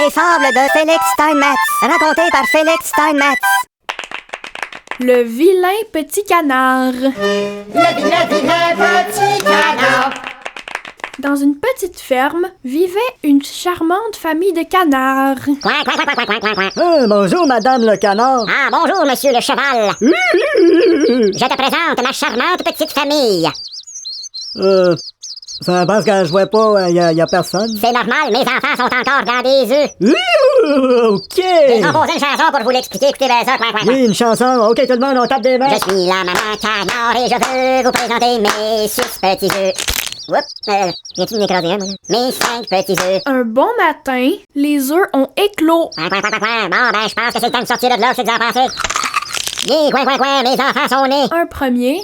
Les fables de Félix Steinmetz, racontées par Félix Steinmetz. Le vilain petit canard. Le vilain petit canard. Dans une petite ferme vivait une charmante famille de canards. Bonjour, madame le canard. Ah, bonjour, monsieur le cheval. Je te présente ma charmante petite famille. C'est parce que je vois pas, y a personne. C'est normal, mes enfants sont encore dans des œufs. OK. J'ai composé une chanson pour vous l'expliquer. Écoutez bien ça. Oui, une chanson. OK, tout le monde, on tape des mains. Je suis la maman canard et je veux vous présenter mes 6 petits œufs. Oups, viens-tu de m'écraser un, moi? Mes 5 petits œufs. Un bon matin, les œufs ont éclos. Bon, ben, je pense que c'est le temps de sortir de là, c'est que vous en pensez. Yes, mes enfants sont nés. Un premier,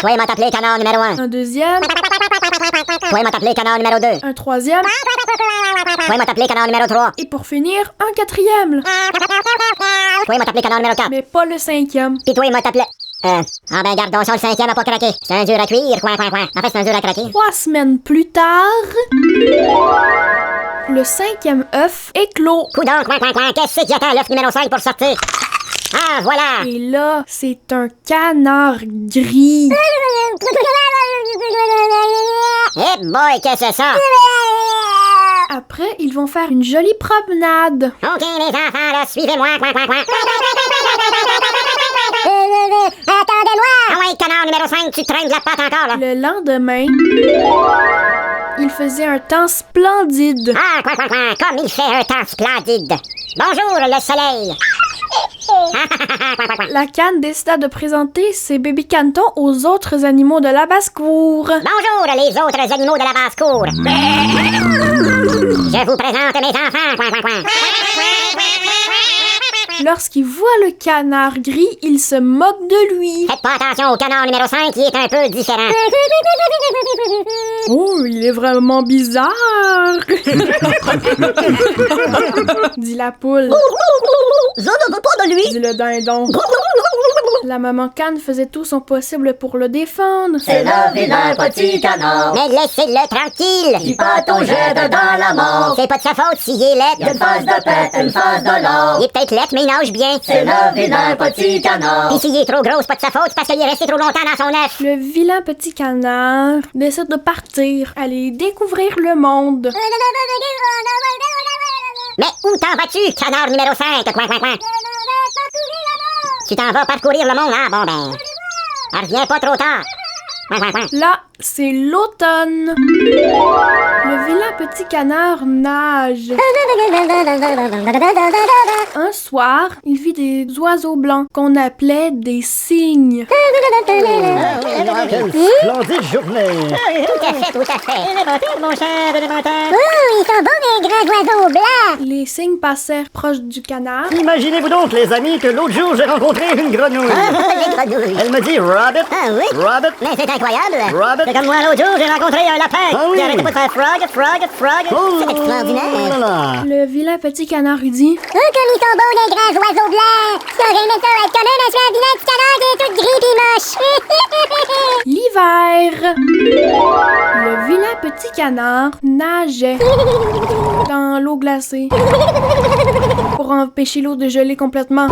Toi, il m'a appelé canard numéro 1. un deuxième, Toi, il m'a appelé canard numéro 2. un troisième Toi, il m'a appelé canard numéro 3. et pour finir, un quatrième. Toi, il m'a appelé canard numéro 4. Mais pas le cinquième. Puis toi, il m'a appelé... Ah ben, gardons ça, le 5e a pas craqué. C'est un dur à cuire, En fait, c'est un dur à craquer. 3 semaines plus tard, le 5e œuf éclot. Coudonc, qu'est-ce qui attend l'œuf numéro 5 pour sortir? Ah, voilà! Et là, c'est un canard gris. Eh boy, qu'est-ce que c'est ça? Après, ils vont faire une jolie promenade. OK, les enfants, là, suivez-moi, Attendez-moi! Ah ouais, canard numéro 5, tu traînes de la patte encore, là. Le lendemain, il faisait un temps splendide. Ah, comme il fait un temps splendide. Bonjour, le soleil. La canne décida de présenter ses bébés cantons aux autres animaux de la basse-cour. Bonjour, les autres animaux de la basse-cour. Je vous présente mes enfants, Lorsqu'il voit le canard gris, il se moque de lui. Faites pas attention au canard numéro 5 qui est un peu différent. Oh, il est vraiment bizarre, dit la poule. Je ne veux pas de lui! Dit le dindon. La maman canne faisait tout son possible pour le défendre. C'est le vilain petit canard Mais laissez-le tranquille. qui pataugeait dedans la mort. C'est pas de sa faute s'il est laid. Il a une face de pète, une face de l'or. Il est peut-être laid, mais il nage bien. C'est le vilain petit canard. Pis s'il est trop gros, c'est pas de sa faute, c'est parce qu'il est resté trop longtemps dans son œuf. Le vilain petit canard décide de partir, aller découvrir le monde. Mais où t'en vas-tu, canard numéro 5, Tu t'en vas parcourir le monde, hein? Bon ben, reviens pas trop tard. Là, c'est l'automne. Le vilain petit canard nage. Un soir, il vit des oiseaux blancs qu'on appelait des cygnes. Splendide journée. Tout à fait. Mon cher élémentaire. Ils sont beaux, les grands oiseaux blancs! Les cygnes passèrent proche du canard. Imaginez-vous donc, les amis, que l'autre jour, j'ai rencontré une grenouille. Les grenouilles. Elle me dit, Rabbit, Ah oui? Rabbit, Mais c'est incroyable. Rabbit. C'est comme moi l'autre jour, j'ai rencontré un lapin Ah oui? qui arrêtait pas de faire frog. Oh C'est extraordinaire. là là. Le vilain petit canard lui dit Comme ils sont beaux, les grands oiseaux blancs! Si on aimait ça être comme eux, mais c'est un vilain petit canard qui est tout gris pis moche! l'hiver. Le vilain petit canard nageait dans l'eau glacée pour empêcher l'eau de geler complètement.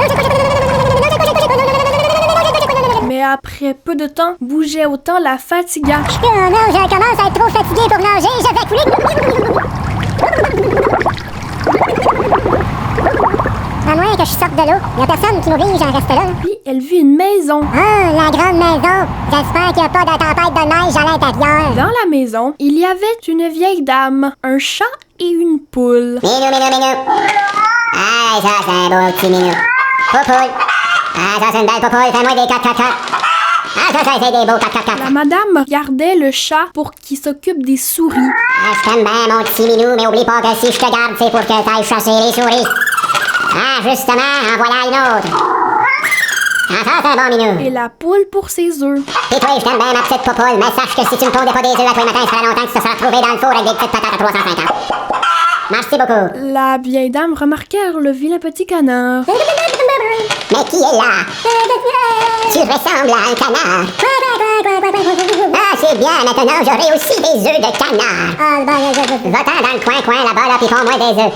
Mais après peu de temps, bouger autant la fatigua. Oh non, je commence à être trop fatigué pour nager, je vais couler! À moins que je sorte de l'eau, y a personne qui m'oblige à rester là. Puis elle vit une maison. Ah, la grande maison! J'espère qu'il n'y a pas de tempête de neige à l'intérieur. Dans la maison, il y avait une vieille dame, un chat et une poule. Minou. Ah, ça, c'est un beau petit minou. Popoule. Ah, ça, c'est une belle popoule. Fais-moi des 4. Ah, ça, c'est des beaux 4. La madame regardait le chat pour qu'il s'occupe des souris. Ah, je t'aime bien, mon petit minou, mais oublie pas que si je te garde, c'est pour que t'ailles chasser les souris. Ah, justement, en voilà une autre. Ah, ça, c'est un bon minou. Et la poule pour ses œufs. Et toi, je t'aime bien, ma petite popoule, mais sache que si tu ne pondais pas des œufs à toi le matin, ça ferait longtemps que tu te seras trouvé dans le four avec des petites patates à 350. Merci beaucoup. La vieille dame remarqua le vilain petit canard. Mais qui est là? Tu ressembles à un canard. Ah, c'est bien, maintenant j'aurai aussi des œufs de canard. Va-t'en dans le coin là-bas, là, pis fais-moi des œufs.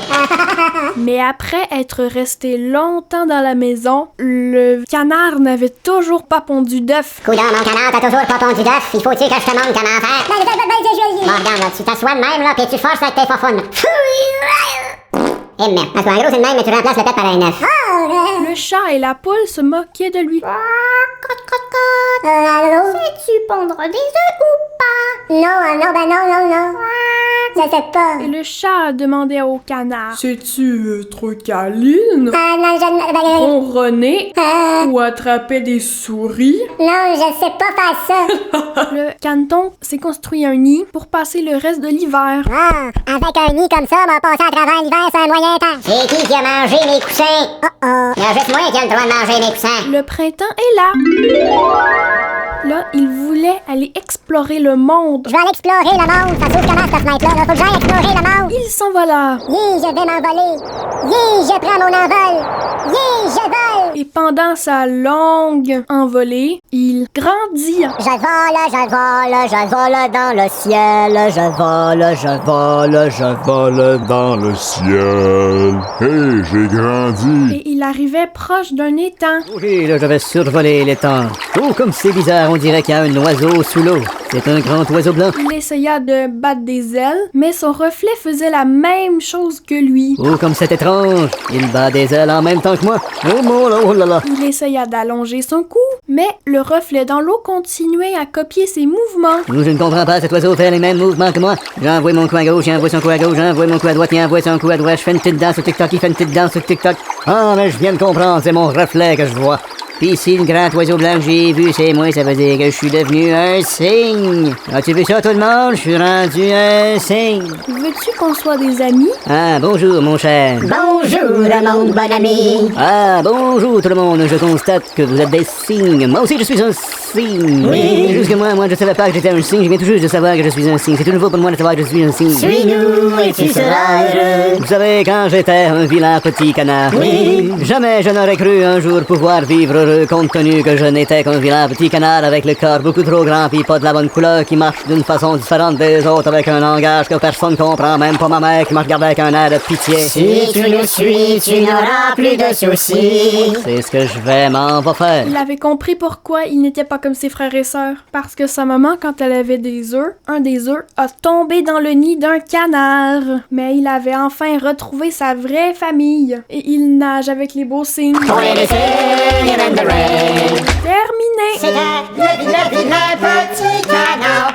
Mais après être resté longtemps dans la maison, le canard n'avait toujours pas pondu d'œuf. Coudon, mon canard, t'as toujours pas pondu d'œuf. Il faut-tu que je te montre comment faire? Bon, regarde, là, tu t'assois de même, là, pis tu forces avec tes fafounes. Eh merde, parce qu'en gros, c'est le même, mais tu remplaces le pet par un œuf. Le chat et la poule se moquaient de lui. Sais-tu pondre des œufs ou pas? Non. Je sais pas. Et le chat demandait au canard: sais-tu trop câline? Non, Ronronner? Ou attraper des souris? non, je sais pas faire ça. Le caneton s'est construit un nid pour passer le reste de l'hiver. Ah, avec un nid comme ça, on va passer à travers l'hiver sur un moyen temps. C'est qui a mangé mes coussins? Il y a juste moi qui a le droit de manger mes coussins. Le printemps est là. Là, il voulait aller explorer le monde. Je vais aller explorer le monde. Ça s'ouvre comment cette fenêtre-là? Faut que j'aille explorer le monde. Il s'envola. Je vais m'envoler. Je prends mon envol. Je vole. Et pendant sa longue envolée, il grandit. Je vole dans le ciel. Je vole dans le ciel. Hé, j'ai grandi. Et il arrivait proche d'un étang. Oui, là, je vais survoler l'étang. Oh, comme c'est bizarre, on dirait qu'il y a un oiseau sous l'eau. C'est un grand oiseau blanc. Il essaya de battre des ailes, mais son reflet faisait la même chose que lui. Oh, comme c'est étrange. Il bat des ailes en même temps que moi. Oh là là. Il essaya d'allonger son cou, mais le reflet dans l'eau continuait à copier ses mouvements. Je ne comprends pas, cet oiseau fait les mêmes mouvements que moi. J'envoie mon cou à gauche, j'envoie son cou à gauche, j'envoie mon cou à droite, il envoie son cou à droite. Je fais une petite danse sur TikTok, il fait une petite danse sur TikTok. Ah, mais je viens de comprendre, c'est mon reflet que je vois. Pis ici, le grand oiseau blanc que j'ai vu, c'est moi, ça veut dire que je suis devenu un cygne. As-tu vu ça, tout le monde? Je suis rendu un cygne. Veux-tu qu'on soit des amis? Ah, bonjour, mon cher. Bonjour, mon bon ami. Ah, bonjour, tout le monde. Je constate que vous êtes des cygnes. Moi aussi, je suis un cygne. Oui. Juste que moi, je savais pas que j'étais un cygne. Je viens tout juste de savoir que je suis un cygne. C'est tout nouveau pour moi de savoir que je suis un cygne. Suis-nous et tu seras heureux. Vous savez, quand j'étais un vilain petit canard, Oui. jamais je n'aurais cru un jour pouvoir vivre heureux, compte tenu que je n'étais qu'un vilain petit canard avec le corps beaucoup trop grand pis pas de la bonne couleur, qui marche d'une façon différente des autres avec un langage que personne comprend, même pas ma mère qui me regardait avec un air de pitié. Si tu nous suis, tu n'auras plus de soucis. C'est ce que je vais m'en va faire. Il avait compris pourquoi il n'était pas comme ses frères et sœurs. Parce que sa maman, quand elle avait des œufs, un des œufs a tombé dans le nid d'un canard. Mais il avait enfin retrouvé sa vraie famille. Et il nage avec les beaux cygnes. Terminé. Terminé! C'était le vilain petit canard.